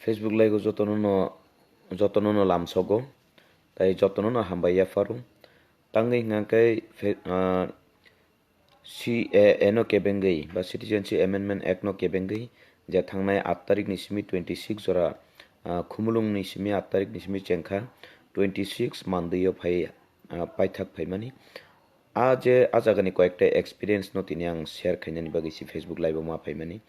Facebook laigo jotono no lamsogo tai jotono no hambaya faru tangai ngakai CAA no kebengai ba Citizenship Amendment Act no kebengai je thangnai 8 tarik ni simi 26 jora khumulung ni simi 8 tarik ni simi chengkha 26 mandiyo phai paithak phaimani aje ajagani koyekta experience no tini ang share khainani bagi si Facebook live ma phaimani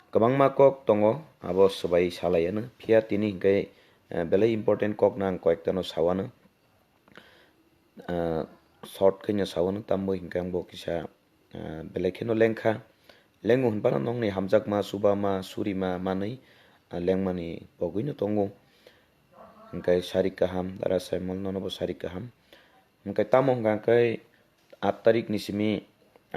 kabangma kok tongo abo sabai salayana phia tini hingkai belai important kok nang koyekta no sawana short khainya sawana tambo hingkang bo kisa belai kheno lengkha lengu hunbana nongni hamjakma subama surima manai lengmani bagwi no tongo hingkai sari kaham dara saimol nonobo sari kaham hingkai tamo hingkai 8 tarik ni simi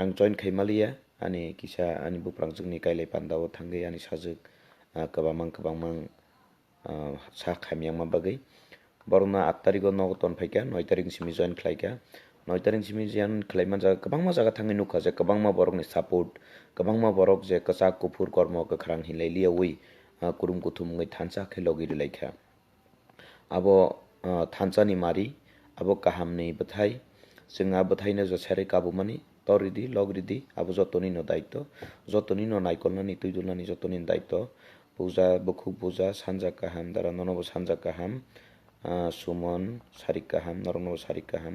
ang join khaimaliya ani kisa ani buprang jungni kailai pandao thangai ani sajak kabamang sa khamyangma bagai borna 8 tarik no ton phaika 9 tarik simi join khlaika 9 tarik simi join khlaiman jaga kabangma jaga thangai nukha je kabangma borokni support kabangma borok je kachak kufur kormo kakhrang hilai liyawi kurum kuthum ngai thansa khelogi rilaikha abo thansani mari abo kahamni bethai जोंहा बथायनो जसारे काबुमानि तरिदि लग्रिदि आबो जतनि no दायित्व जतनि no नायकलनानि तुइदुलनानि जतनि दायित्व पूजा बखुक पूजा सानजा kaham दारा ननबो सानजा kaham सुमन सारि kaham नरनबो सारि kaham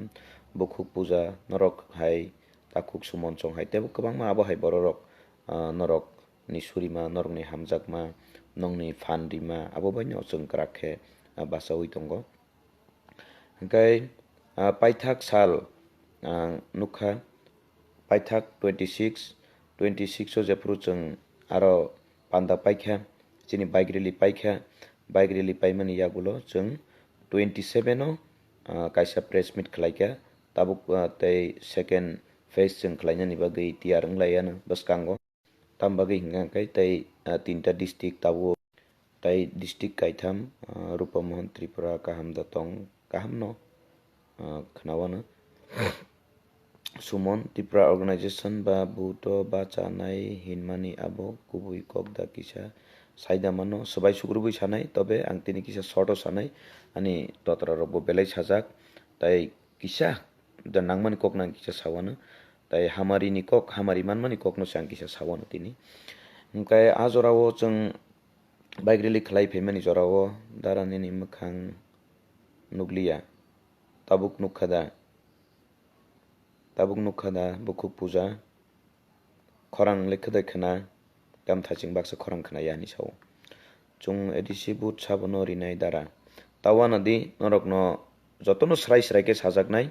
बखुक पूजा नरक हाय ताखुक सुमन संहाय तेबो गोबांमा आबो हाय बररक नरक नि सुरिमा नरकनि हामजाकमा नंनि फानदिमा आबो बायनो जों ग्राखे बासावै दंगो ओंखाय पाइथाक साल nukha paithak 26 o jepru जों aro panda paikha chini bike rally paimani yagulo जों 27 o kaisa press meet khlaika tabuk tei second phase जों khlainani bagui tiyar wnglaiyano bwskango tambagui hingka kai tei tinta district tabu tei district kaitham rupamohon tripura kaham datong kaham no khnawano Sumon Tripura Organization ba Buto ba Chanai Hinmani abo kubui kokda kisa saida mano sabai sugrubui sanai tobe ang tini kisa shorto sanai ani totra robo belai sajak tai kisa da nangmani kok nang kisa sawana tai hamari ni kok hamari manmani kok no sang kisa sawana tini hingkai ajorao जों bike rally khlai phaimani jorao darani ni mukhang nukliya tabuk nukhada bukuk puja khorang lekhadai khana tam thaching baksa khorang khana yani saw chung edisi but sabono rinai dara tawana di norokno jotono srai ke sajaknai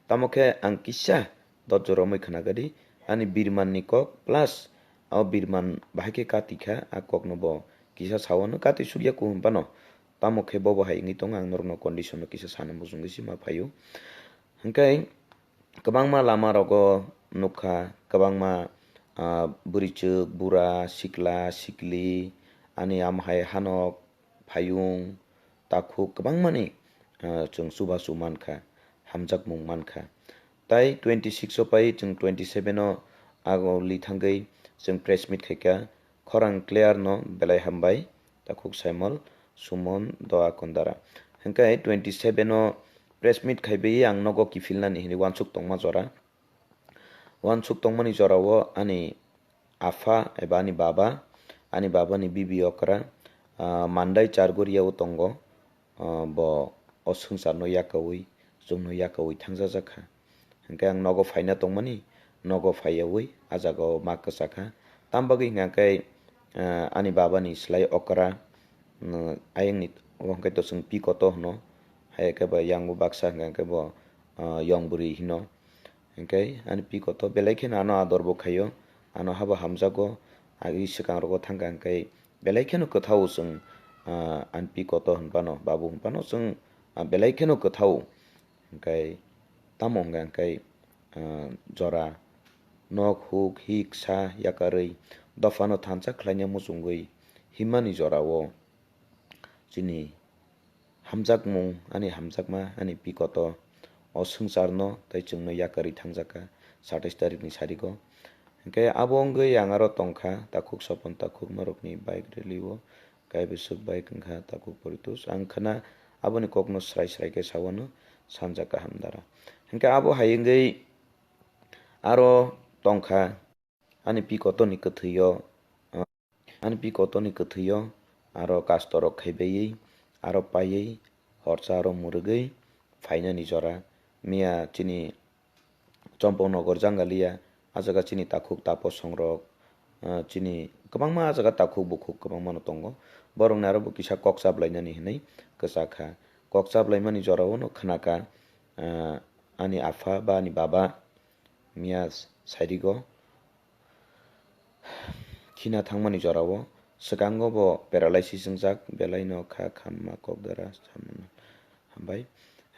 tamokhe ang kissa dojoromai khana gadi ani birman ni kok plus aw birman bahake katikha a kok no bo kisa sawono kati surya ku pano tamokhe bobo hai ngi tong ang norokno condition no kisa sanam bujung gisi ma phayu hingkai kabangma lama rogo nukha kabangma burichuk bura sikla sikli ani amhai hanok phayung takhuk kabangmani जों subasu mankha hamjakmung mankha tai 26 o pai जों 27 o agoli thangai जों press meet khaika khorang clear no belai hambai takhuk saimol sumon doa kondara hingkai 27 o press meet khaibai ang nogo kifilnani hini wansuk tongma jora wansuk tongmani jorao ani afa eba ani baba ni bibi okra mandai chargoria tongo bo osungsar no yakawi jumno yakawi thangja jakha hingkai ang nogo faina tongmani nogo faiyawi ajago makasakha tambagui hingkai ani baba ni slai okra ayengni hingkai to sung pikoto no hai ke ba yang baksa hingkai bo yong buri hino hingkai ani pikoto belai khe ano ador bo khayo ano haba hamjago agi sikang rogo thangka hingkai belai khe no kathau sung an pikoto hunpano babu hunpano sung belai khe no kathau hingkai tamo hingkai jora nok huk hik sa yakarui dofano thansa khlaina muchungui himani jorao chini hamjakmung ani hamjakma ani pikoto o sungsarno tai chungno yakari thangjaka 27 tarik ni sariko hingkai abo ongoi angaro tongkha takhuk sopon takhuk norokni bike rally o kai besuk bai kengkha takuk Paritosh ang khana aboni kokno srai srai ke sawano sanja kaham dara hingke abo hayengei aro tongkha ani pikotoni kwthio ani pikotoni kwthio aro kastorok khaibai aro paiei horsa aro murugui phainani jora mia chini Champongnogar janggalia ajaga chini takuk taposong rok chini kwbangma jaga takuk bukuk kwbangma no tongo borokni aro bo kisa kok chaplainani hinui kwchakha kok chaplaimani jorao no khnaka ani afa ba ani baba mia sairigo khina thangmani jorao swkango bo paralysis jongjak belai no kha khamma kokdara hambai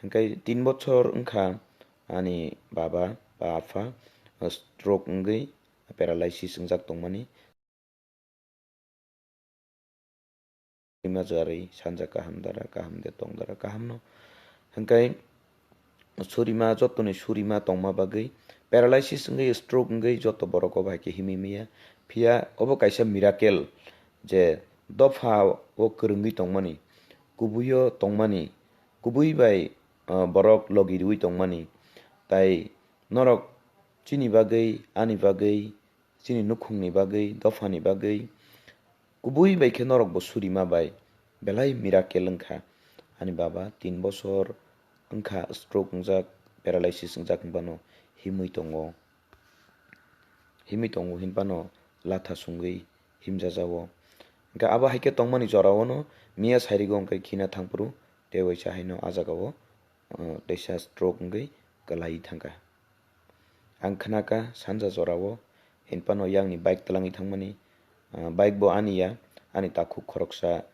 hingkai 3 bochor wngkha ani baba ba afa stroke wngui paralysis jongjak tongmani imajari sanja kaham dara kaham de tong dara kaham no hingkai surima jotoni surima tongma bagui paralysis wngui stroke wngui joto borok o bai ke himimiya phiya obo kaisa miracle je dofa o kwrwngui tongmani kubuio tongmani kubui bai borok logi riui tongmani tai norok chini bagui ani bagui chini nukhungni bagui dofani bagui kubui bai khe norok bo surima bai belai miracle wngkha ani baba 3 bochor wngkha stroke wngjak paralysis wngjak wngpano himui tongo hinpano latha sungui himjajao hingke abo haike tongmani jorao no mia sairigo hingke khina thangpuru tewaisa haino ajagao teisa stroke wngui kwlai thangkha ang khnaka sanja jorao hinpano yang ni bike tlangui thangmani bike bo aniya ani takuk khoroksa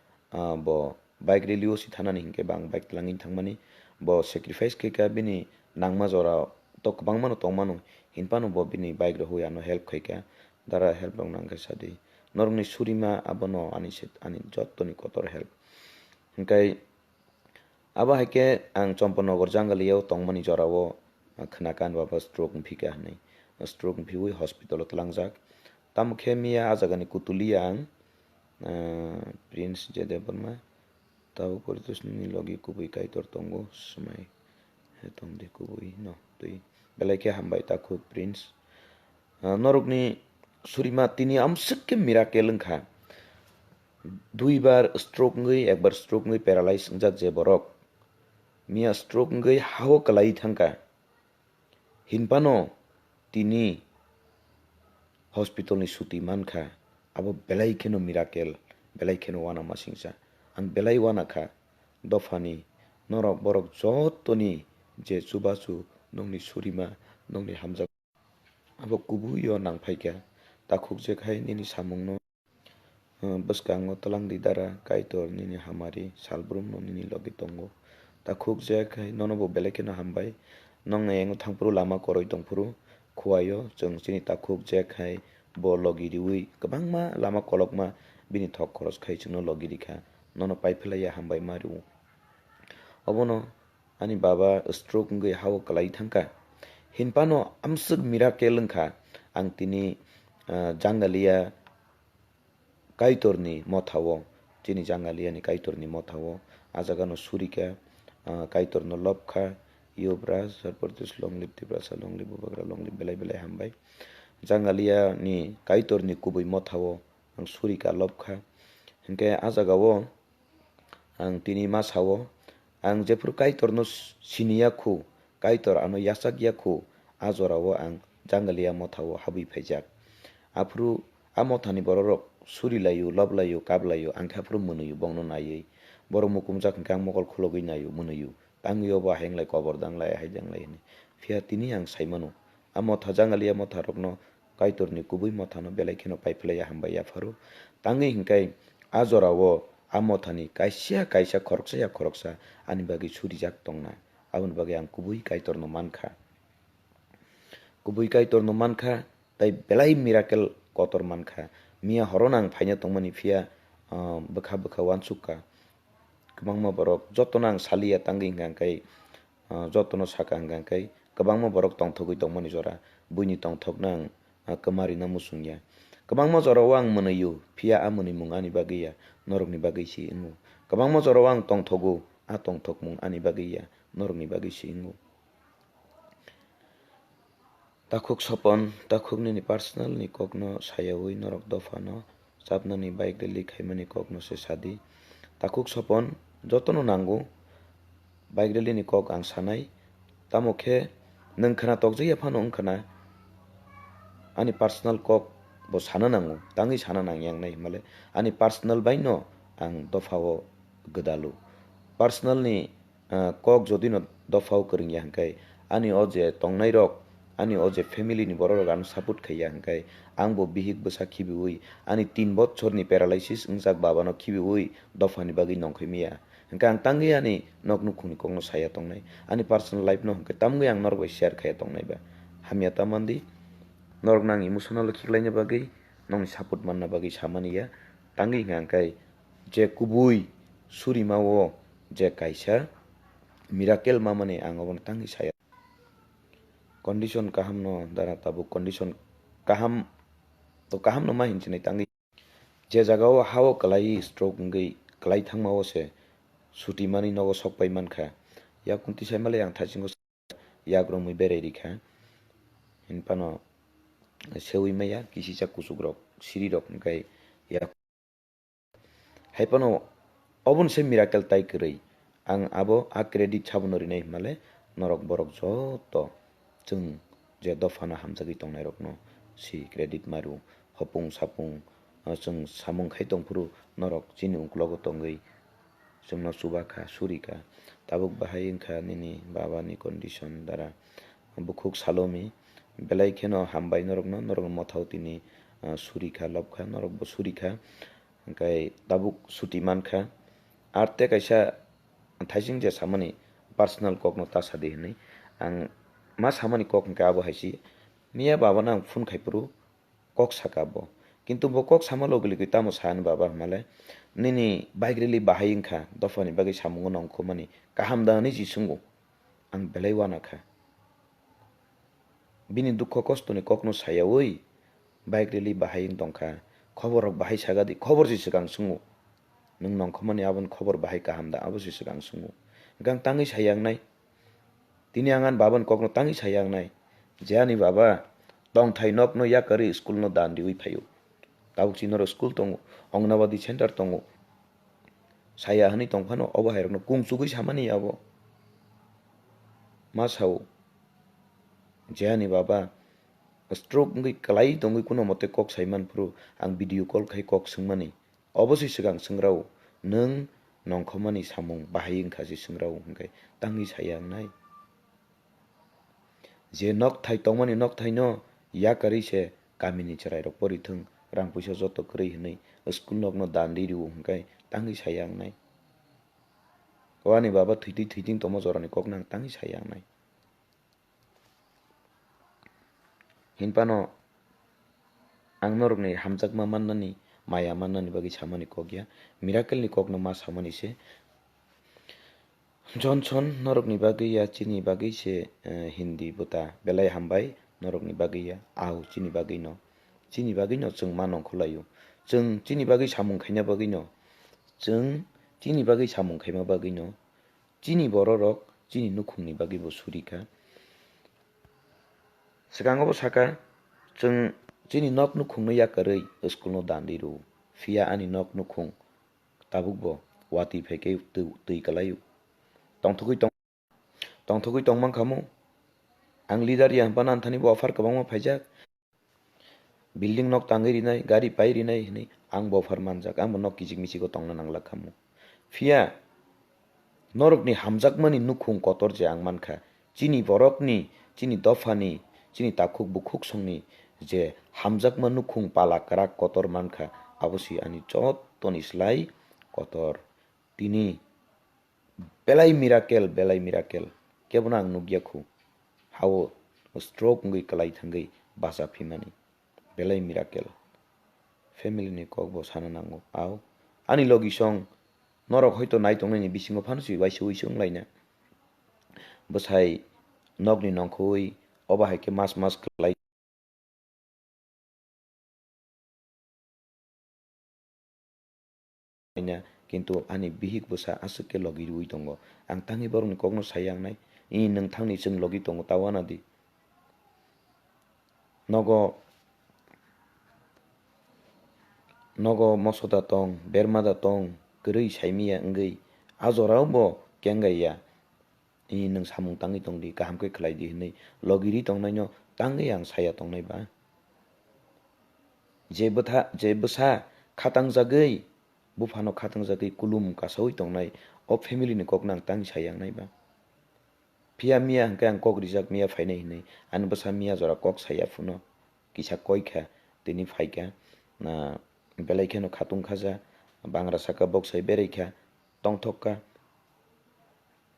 bo bike rally o si thanani hingke bang bike tlangui thangmani bo sacrifice khaika bini nangma jora to kwbangma no tongmano hinpano bo bini bike rohoi ano help khaika dara help rok nangkha sadi norokni surima abono ani jottoni kotor help hingkai abo haike ang Champongnogar janggalia tongmani jorao khnaka ani baba stroke wngphika hinui stroke wngphiui hospital o tlangjak tamo khe mia ajagani kutulia ang Prince Debbarma tabo Paritosh ni logi kubui kaitor tongo smai tongde kubui no tui belai khe hambai takuk Prince norokni surima tini amsuk ke miracle wngkha 2 bar stroke wngui 1 bar stroke wngui paralyze wngjak je borok mia stroke wngui hao kwlai thangkha hinpano tini hospital ni suti mankha abo belai kheno miracle belai kheno wana masingsa ang belai wana kha dofani norok borok jottoni je chubachu nongni surima nongni hamjak abo kubuio nangphaikha takuk je khai nini samungno bwskango tlang dara kaitor nini hamari salbrum no nini logi tongo takuk je khai nono bo belai kheno hambai nong engo thangpuru lama koroi tongpuru khuaio chung chini takuk je khai bo logi riui kwbangma lama kolokma bini thok khoros khai chungno logi rikha nono paiphlaia hambai maru obono ani baba stroke wngui hao kwlai thangkha hinpano amsuk miracle wngkha ang tini janggalia kaitorni mothao chini janggalia ni kaitorni mothao ajagano surika kaitorno lobkha yobra Paritosh longlip tibrasa longlip bubagra longlip belai belai hambai janggalia ni kaitorni kubui mothao ang surika lobkha hingke ajagao ang tini masao ang jephru kaitorno siniya khu kaitor ano yasakya khu ajorao ang janggalia mothao habui phaijak afru amothani borok surilayo loblayo kablayo ang khafru munuyu bongno naiui borok mukumjak hingke ang mokol khulogui nayo munuyu tangio bo henglai kobor danglai haijanglai ni phia tini ang saimano amotha janggalia motha rokno kaitorni kubui mothano belai kheno paiphlaia hambai afaru tangi hingkai ajorao amothani kaisa kaisa khoroksa ani bagi surijak tongna aboni bagi ang kubui kaitorno mankha tai belai miracle kotor mankha mia horonang phaina tongmani phia bwkha wansukka kwbangma borok jotono ang salia tangi hingkai jotono Sakha kwbangma borok tongthogui tongmani jora buini tongthokna ang kwmari na musungya Kabangma jorao ang monoyu phia amoni mung ani bagui ya norokni bagui si ingu. Kabangma jorao ang tongthogu a tongthok mung ani bagui ya norokni bagui si ingu. Takhuk sopon takhukni ni personal ni kokno sayawi norok dofano sapnani bike rally khaimani kokno se sadi. Takhuk sopon jotono nango bike rally ni kok ang sanai tamo khe nung khana tokjaya phano ungkhana ani personal kok bo sana nango tangi sana nang yang nai male ani personal baino ang dofao gedalu personal ni kok jodi no dofao kering yang kai ani oje tongnai rok ani oje family ni borok rok support khaiya hangkai angbo bihik bwsa khibiwi ani 3 botchor ni paralysis ungjak baba no khibiwi dofani bagui nongkhaimiya hangkai ang tangi ani nok nukhungni kokno saya tongnai ani personal life no hangkai tamgui ang norok bai share khaiya tongnai ba hamya tamandi norok nang emotional khiklaina bagui nong support manna bagui samani ya tangi hangkai je kubui surimao je kaisa miracle mamani ang obon tangi saya condition kaham no dara tabu condition kaham to kaham no ma hinchini tangi je jagao hao kalai stroke ngai kalai thangmao se suti mani nogo sokpai mankha ya kunti saimale ang thaisingo ya gromui berai rikha hinpano sewi maya kisi cha kusuk rok siri rok ngai ya haipano obon se miracle tai krei ang abo a credit chabonori nai male norok borok joto chung je dofana hamjagui tongnai rok no si credit maru hopung sapung chung samung khai tongpuru norok chini ungklogo tongui chungno subakha surika tabuk bahai wngkha nini babani condition dara bukhuk salomi belai kheno hambai norok no norok mothau tini surikha lobkha norok bo surikha hingkai tabuk suti mankha arte kaisa thaising je samani personal kokno tasadi hinui ang ma samani kok hingka abo haisi niya baba nang phone khaipuru kok saka bo kintu bo kok samalo gili tamo san baba male nini bike rally bahai wngkha dofani bagui samungo nongkhomani kaham dani jisungo ang belai wana kha bini dukho kosto ni kokno sayawi bike rally bahai tongkha khobor rok bahai sagadi khobor ji sigang sungo nung nongkhomani abon khobor bahai kaham da abo ji sigang sungo gang tangi sayang nai tini angan baban kokno tangi sayang nai jani baba tong thai nok no yakari school no dan diwi phayo tabuk chinoro school tongo ongnabadi center tongo saya hani tongphano obo hairok no kungchugui samani abo masau jani baba stroke ngai kalai tongui kuno mote kok saiman puru ang video call khai kok sungmani obosai sigang sungrau nung nongkhomani samung bahai wngkha ji sungrau hingkai tangi sayang nai je nok thai tongmani nok thai no yakari se kamini cherai rok porithung rang puisa joto krei hinui school nok no dan riru hingkai tangi sayang nai wani baba thuiting tomo jorani kok nang tangi sayang nai hinpano ang norokni hamjakma mannani maya mannani bagui samani kok ya miracle ni kok no ma samani se Johnson norokni bagui ya chini bagui se hindi buta belai hambai norokni bagui ya au chini bagui no chung ma nongkholayo chung chini bagui samung khaina bagui no chung chini bagui samung khaima bagui no chini borok chini nukhungni bagui bo surika sikango bo saka chung chini nok nukhung no yakarui school no dan riru fia ani nok nukhung tabuk bo wati pheke tui kalayu tongthugui tongmangkhamo ang leader ya hampanan thani bo offer kwbangma phaijak building nok tangui rinai gari pai rinai hinui ang bo offer manjak ang bo nok kijik michigo tongna nanglak khamo fia norokni hamjakmani nukhung kotor je ang mankha chini borokni chini dofani chini takhuk bukhuk songni je hamjakma nukhung pala krak kotor mankha abosi ani jottoni slai kotor tini belai miracle kebono ang nugyaku hao stroke ngui kalai thangai basa phimani belai miracle family ni kok bo sana nango au ani logi song norok hoito nai tongnai ni bisingo phansi waisi uisung laina bosai nokni nongkhoi oba haike mas kalai Kintu ani bihik busa asuk ke logi rui tongo ang tangi borong kogno sayang nai ini nang thangni chung logi tongo tawana di nogo mosoda tong bermada tong gerei saimia ngei azorao bo kengaya ini nang samung tangi tong di kaham ke khlai di hinai logi ri tong nai no tangi ang saya tong nai ba je busa khatang jagei bufano khatang jagei kulum kasoi tong nai o family ni kok nang tang sayang nai ba pia mia hangke ang kok rijak mia fainai hinai an busa mia jora kok saya funo kisa koikha tini faika na belai kheno khatung khaja bangra saka boksai bereikha tongthokka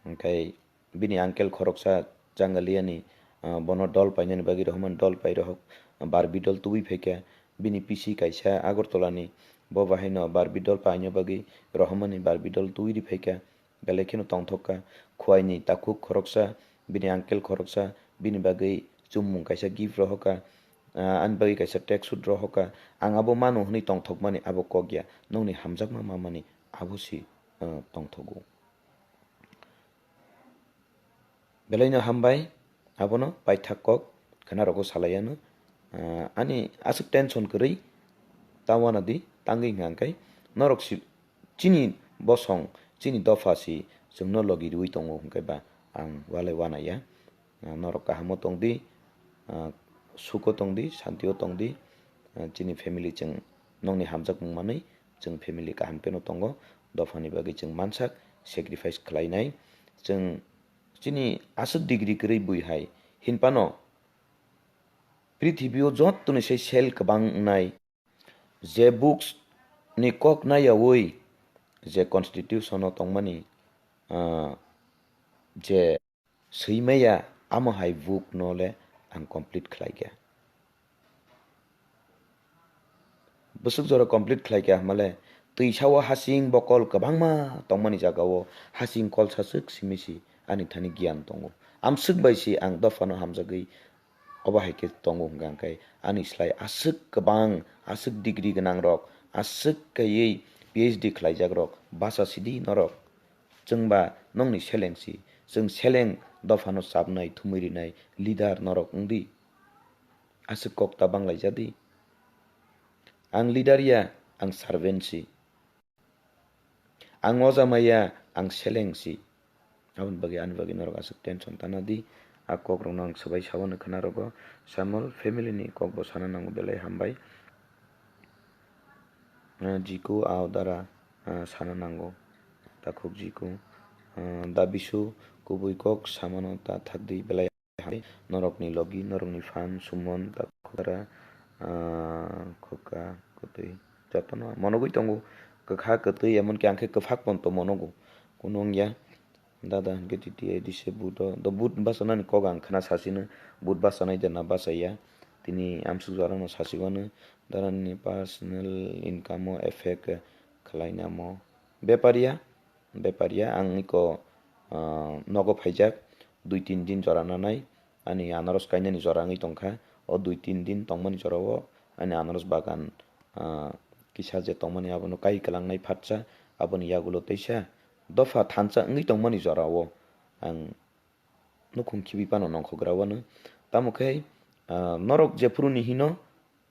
angkai bini angkel khoroksa jangaliani bono dol painani bagi rohman dol pai rohok barbi dol tubi pheka bini pisi kaisa agortolani bo bahaino barbi dol paino bagi rohmani barbi dol tuiri pheka belai kheno tongthokka khwaini takuk khoroksa bini angkel khoroksa bini bagi chumung kaisa gift rohoka an bagi kaisa text sud rohoka ang abo mano hni tongthok mani abo kogya nongni hamjakma mamani abo si tongthogo belaino hambai abono paithakok khana rogo salayano ani asuk tension kwrui tawana di tangi ngangkai norok si chini bosong chini dofa si jungno logi rui tongo hungkai ba ang walai wanaya norok kahamo tongdi suko tongdi santio tongdi chini family jeng nongni hamjakmung manui jeng family kaham peno tongo dofani bagi jeng mansak sacrifice khlainai jeng chini asuk degree kwrui buihai hinpano prithibio jottoni sei sel kwbang nai je books ni kok nayawi je constitution o tongmani je swimeya amahai book nole ang complete khlaikya busuk jora complete khlaikya male tuisawa hasing bokol kwbangma tongmani jagao hasing kol sasuk simisi ani thani gyan tongo amsuk baisi ang dofano hamjagui obahaike tongo hingkai ani slai asuk kwbang asuk degree ganang rok asuk kaiui phd khlaijak rok basa sidi norok jengba nongni selengsi jeng seleng dofano sabnai thumurinai leader norok ngdi asuk kok tabang laijadi ang leader ya ang servant si ang ojamaya ang seleng si abon bagi ani bagi norok asuk tension tanadi a kok rok nang sabai sabano khana rogo samol family ni kok bo sana nango belai hambai jiku awdara sana nango takuk jiku dabisu kubui kok samano ta thakdi belai hambai norokni logi norokni fan sumon takukara khoka kutui jotono monogui tongo kwkha kwtui emon ki angkhe kwphak ponto monogo kunong ya dada hingke titi dise budo do bud basanani kok ang khana sasino bud basanai dena basaya tini amsuk jarano sasigonu darani personal income o effect khlainamo beparia ang iko nogo phaijak 2-3 din jora nanai ani anaros kainani jora ngai tongkha o 2-3 din tongmani jorao ani anaros bagan kisa je tongmani abono kai kalangnai phatsa aboni yagulo teisa dofa thansa ngai tongmani jorao ang nukhum khibi pano nongkhograo tamo khai norok jefuru ni hino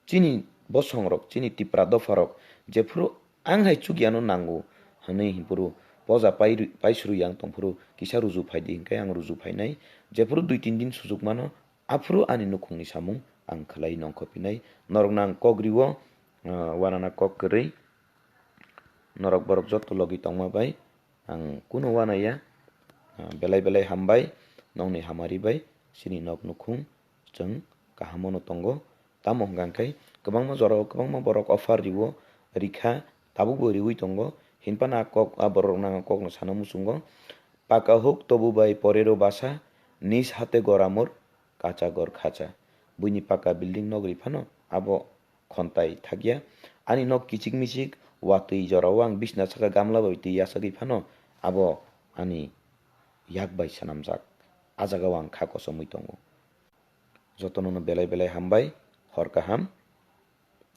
chini bosong rok chini tipra dofa rok jefuru anghai chugiano nango hanai himpuru poja paisru yang tongpuru kisa ruju phaidi hingkai ang ruju phainai jefuru 2-3 din sujug mano afuru ani nukhungni samung ang khlai nongkhopinai norok nang kogriwo wanana kok kwrui norok borok joto logi tongma bai ang kuno wanaya belai hambai nongni hamari bai sini nok nukhung jeng kahamono tongo tamo hingkai kwbangma jorao kwbangma borok offer riwo rikha tabubo riwi tongo hinpana kok borok nang kok no sana musungo paka huk tobu bai porero basa nis hate goramor kacha gor khacha buini paka building nogri phano abo khontai thakya ani nok kichik michik watui jorao ang bisna saka gamla bai tui yasagui phano abo ani yak bai sanamjak ajagao ang kha kosomui tongo jotono belai hambai hor kaham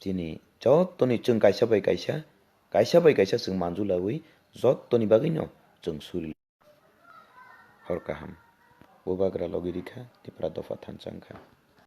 chini jottoni chung kaisa bai kaisa kaisa bai kaisa chwng manjulawi jottoni bagui no chwng suri hor kaham bo bagra logi rikha tipra dofa thanchangkha.